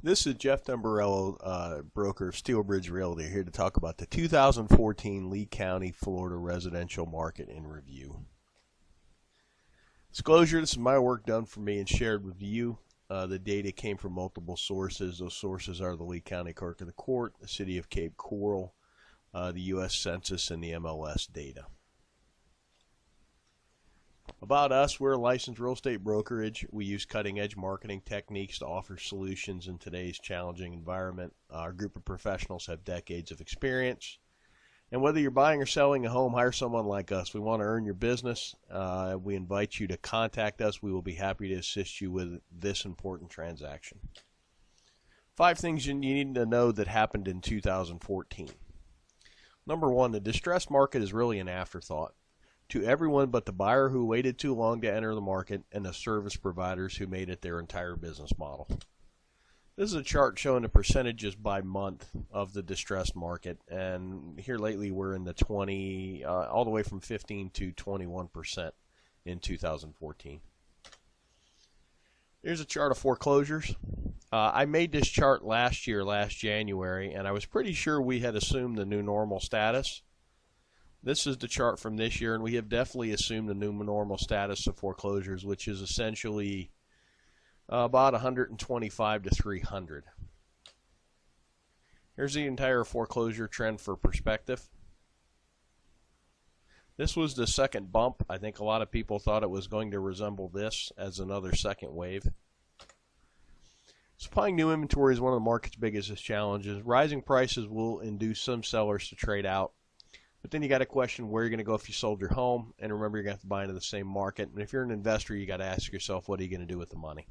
This is Jeff Dumbarello, broker of Steelbridge Realty, here to talk about the 2014 Lee County, Florida residential market in review. Disclosure, this is my work done for me and shared with you. The data came from multiple sources. Those sources are the Lee County Clerk of the Court, the City of Cape Coral, the U.S. Census, and the MLS data. About us, we're a licensed real estate brokerage. We use cutting-edge marketing techniques to offer solutions in today's challenging environment. Our group of professionals have decades of experience. And whether you're buying or selling a home, hire someone like us. We want to earn your business. We invite you to contact us. We will be happy to assist you with this important transaction. 5 things you need to know that happened in 2014. Number 1, the distressed market is really an afterthought to everyone but the buyer who waited too long to enter the market and the service providers who made it their entire business model. This is a chart showing the percentages by month of the distressed market, and here lately we're in the all the way from 15 to 21% in 2014. Here's a chart of foreclosures. I made this chart last January, and I was pretty sure we had assumed the new normal status. This is the chart from this year, and we have definitely assumed the new normal status of foreclosures, which is essentially about 125 to 300. Here's the entire foreclosure trend for perspective. This was the second bump. I think a lot of people thought it was going to resemble this as another second wave. Supplying new inventory is one of the market's biggest challenges. Rising prices will induce some sellers to trade out. But then you got to question where you're going to go if you sold your home, and remember you're going to have to buy into the same market. And if you're an investor, you got to ask yourself, what are you going to do with the money?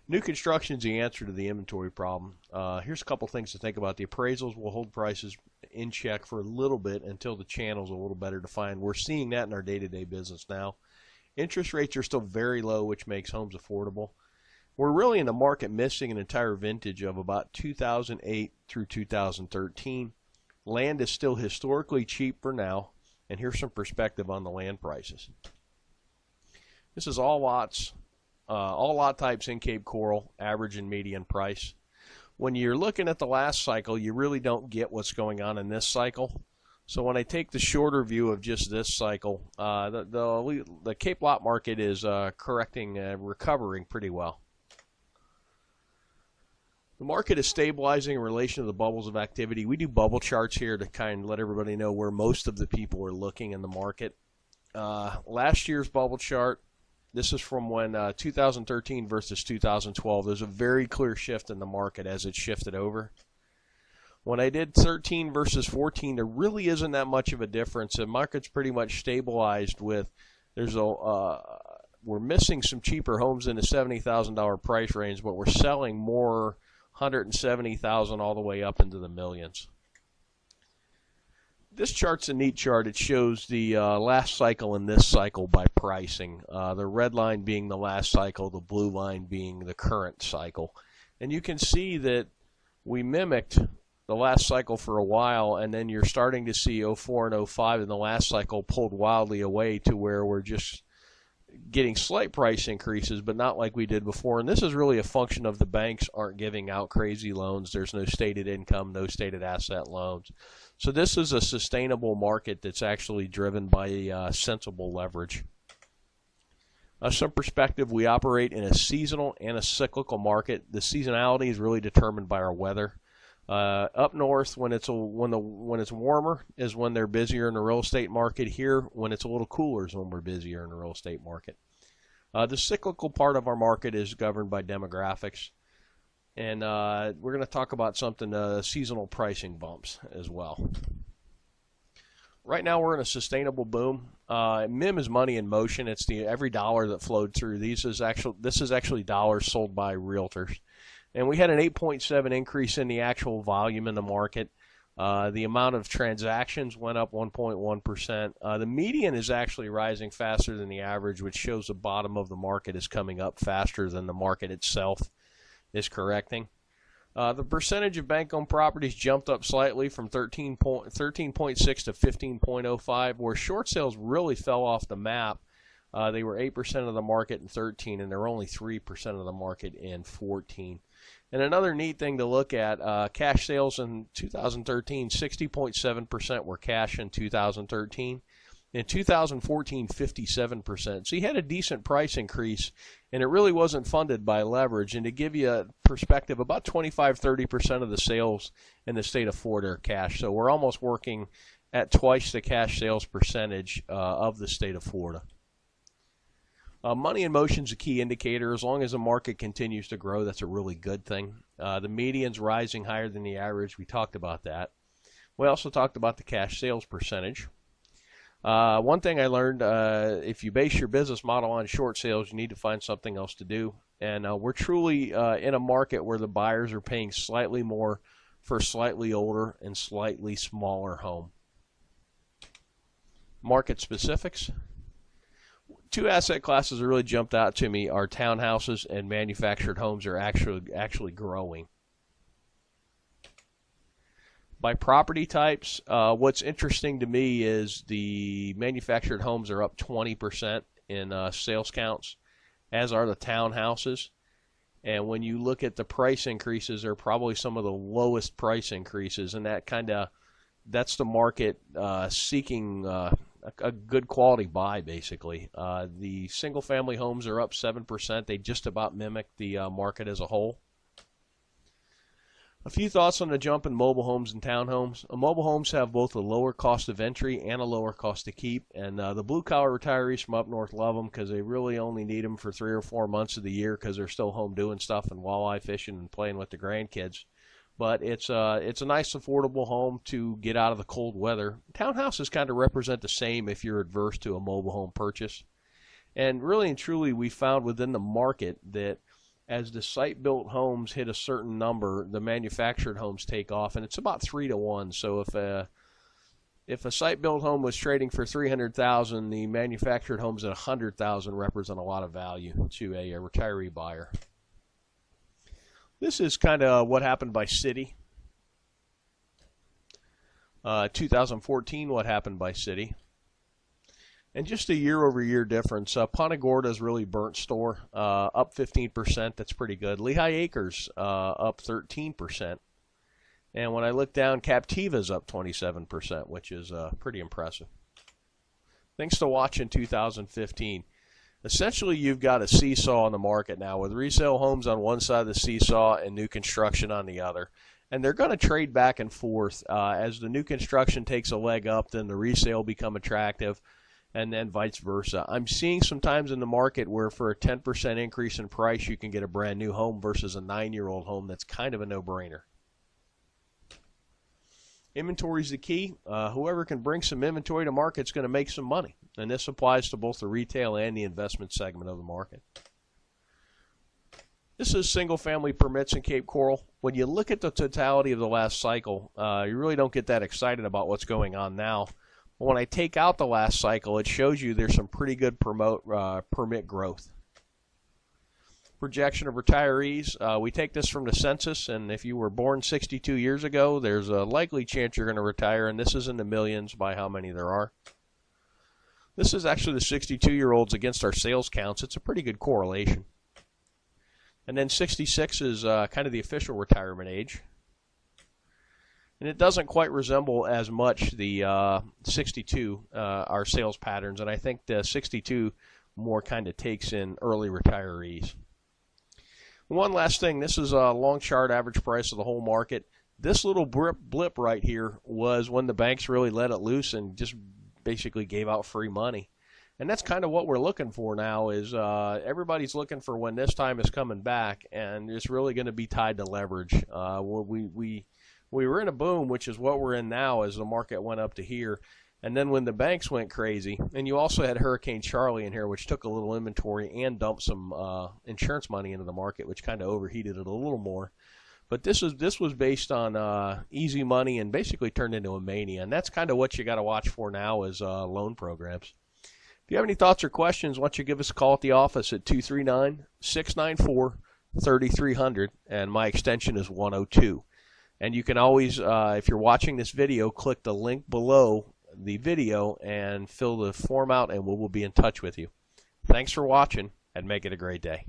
New construction is the answer to the inventory problem. Here's a couple things to think about. The appraisals will hold prices in check for a little bit until the channel's a little better defined. We're seeing that in our day-to-day business now. Interest rates are still very low, which makes homes affordable. We're really in the market missing an entire vintage of about 2008 through 2013. Land is still historically cheap for now, and here's some perspective on the land prices. This is all lots, all lot types in Cape Coral, average and median price. When you're looking at the last cycle, you really don't get what's going on in this cycle. So when I take the shorter view of just this cycle, the Cape lot market is recovering pretty well. The market is stabilizing in relation to the bubbles of activity. We do bubble charts here to kind of let everybody know where most of the people are looking in the market. Last year's bubble chart, this is from when 2013 versus 2012. There's a very clear shift in the market as it shifted over. When I did 13 versus 14, there really isn't that much of a difference. The market's pretty much stabilized with, we're missing some cheaper homes in the $70,000 price range, but we're selling more 170,000 all the way up into the millions. This chart's a neat chart. It shows the last cycle and this cycle by pricing. The red line being the last cycle, the blue line being the current cycle. And you can see that we mimicked the last cycle for a while, and then you're starting to see 04 and 05 in the last cycle pulled wildly away to where we're just getting slight price increases, but not like we did before. And this is really a function of the banks aren't giving out crazy loans. There's no stated income, no stated asset loans. So this is a sustainable market that's actually driven by sensible leverage. Some perspective, we operate in a seasonal and a cyclical market. The seasonality is really determined by our weather. Up north, when it's warmer, is when they're busier in the real estate market. Here, when it's a little cooler, is when we're busier in the real estate market. The cyclical part of our market is governed by demographics, and we're going to talk about something, seasonal pricing bumps as well. Right now, we're in a sustainable boom. MIM is money in motion. It's every dollar that flowed through. This is actually dollars sold by realtors. And we had an 8.7 increase in the actual volume in the market. The amount of transactions went up 1.1%. The median is actually rising faster than the average, which shows the bottom of the market is coming up faster than the market itself is correcting. The percentage of bank-owned properties jumped up slightly from 13.6 to 15.05, where short sales really fell off the map. They were 8% of the market in 13, and they're only 3% of the market in 14. And another neat thing to look at, cash sales in 2013, 60.7% were cash in 2013. In 2014, 57%. So you had a decent price increase, and it really wasn't funded by leverage. And to give you a perspective, about 25-30% of the sales in the state of Florida are cash. So we're almost working at twice the cash sales percentage of the state of Florida. Money in motion is a key indicator. As long as the market continues to grow, that's a really good thing. The median's rising higher than the average. We talked about that. We also talked about the cash sales percentage. One thing I learned, if you base your business model on short sales, you need to find something else to do. And we're truly in a market where the buyers are paying slightly more for a slightly older and slightly smaller home. Market specifics. Two asset classes that really jumped out to me are townhouses and manufactured homes are actually growing. By property types, what's interesting to me is the manufactured homes are up 20% in sales counts, as are the townhouses. And when you look at the price increases, they're probably some of the lowest price increases, and that's the market seeking a good quality buy, basically. The single-family homes are up 7%. They just about mimic the market as a whole. A few thoughts on the jump in mobile homes and townhomes. Mobile homes have both a lower cost of entry and a lower cost to keep, and the blue-collar retirees from up north love them because they really only need them for 3 or 4 months of the year because they're still home doing stuff and walleye fishing and playing with the grandkids. But it's a nice, affordable home to get out of the cold weather. Townhouses kind of represent the same if you're adverse to a mobile home purchase. And really and truly, we found within the market that as the site-built homes hit a certain number, the manufactured homes take off, and it's about 3 to 1. So if a site-built home was trading for $300,000, the manufactured homes at $100,000 represent a lot of value to a retiree buyer. This is kind of what happened by city. 2014, what happened by city. And just a year-over-year difference. Punta Gorda's really burnt store, up 15%. That's pretty good. Lehigh Acres up 13%. And when I look down, Captiva's up 27%, which is pretty impressive. Things to watch in 2015. Essentially, you've got a seesaw in the market now with resale homes on one side of the seesaw and new construction on the other. And they're going to trade back and forth. As the new construction takes a leg up, then the resale become attractive, and then vice versa. I'm seeing sometimes in the market where for a 10% increase in price, you can get a brand new home versus a 9-year-old home. That's kind of a no-brainer. Inventory is the key. Whoever can bring some inventory to market is going to make some money. And this applies to both the retail and the investment segment of the market. This is single-family permits in Cape Coral. When you look at the totality of the last cycle, you really don't get that excited about what's going on now. But when I take out the last cycle, it shows you there's some pretty good permit growth. Projection of retirees. We take this from the census, and if you were born 62 years ago, there's a likely chance you're going to retire, and this is in the millions by how many there are. This is actually the 62-year-olds against our sales counts. It's a pretty good correlation. And then 66 is kind of the official retirement age. And it doesn't quite resemble as much the 62, our sales patterns, and I think the 62 more kind of takes in early retirees. One last thing, this is a long chart average price of the whole market. This little blip right here was when the banks really let it loose and just basically gave out free money. And that's kind of what we're looking for now is everybody's looking for when this time is coming back, and it's really going to be tied to leverage. We were in a boom, which is what we're in now as the market went up to here. And then when the banks went crazy, and you also had Hurricane Charlie in here, which took a little inventory and dumped some insurance money into the market, which kind of overheated it a little more. But this was based on easy money and basically turned into a mania. And that's kind of what you got to watch for now is loan programs. If you have any thoughts or questions, why don't you give us a call at the office at 239-694-3300, and my extension is 102. And you can always, if you're watching this video, click the link below the video and fill the form out, and we will be in touch with you. Thanks for watching, and make it a great day.